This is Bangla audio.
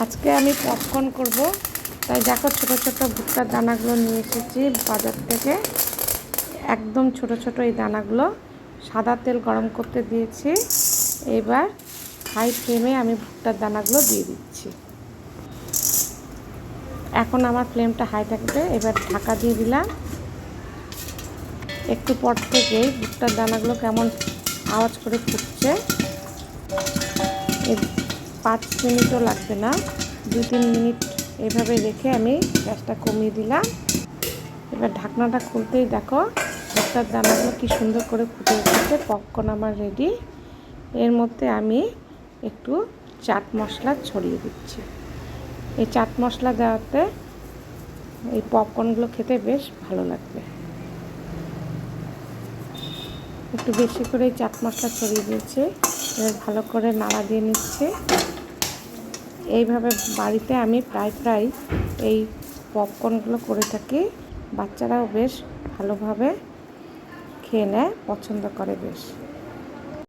আজকে আমি পপকর্ন করব, তাই দেখো ছোট ছোট ভুট্টার দানাগুলো নিয়ে এসেছি বাজার থেকে। একদম ছোট ছোট এই দানাগুলো। সাদা তেল গরম করতে দিয়েছি। এবার হাই ফ্লেমে আমি ভুট্টার দানাগুলো দিয়ে দিচ্ছি। এখন আমার ফ্লেমটা হাই থাকবে। এবার ঢাকা দিয়ে দিলাম। একটু পর থেকেই ভুট্টার দানাগুলো কেমন আওয়াজ করে ফুটছে। 5 মিনিটও লাগবে না, 2-3 মিনিট এভাবে রেখে আমি গ্যাসটা কমিয়ে দিলাম। এবার ঢাকনাটা খুলতেই দেখো ভুট্টার দানাগুলো কি সুন্দর করে ফুটে উঠেছে। পপকর্ন আমার রেডি। এর মধ্যে আমি একটু চাট মশলা ছড়িয়ে দিচ্ছি। এই চাট মশলা দেওয়াতে এই পপকর্নগুলো খেতে বেশ ভালো লাগবে। একটু বেশি করে চাট মশলা ছড়িয়ে দিয়েছি। এবার ভালো করে নাড়া দিয়ে নিচ্ছে। এইভাবে বাড়িতে আমি প্রায় এই পপকর্নগুলো করে থাকি। বাচ্চারাও বেশ ভালোভাবে খেয়ে নেয়, পছন্দ করে বেশ।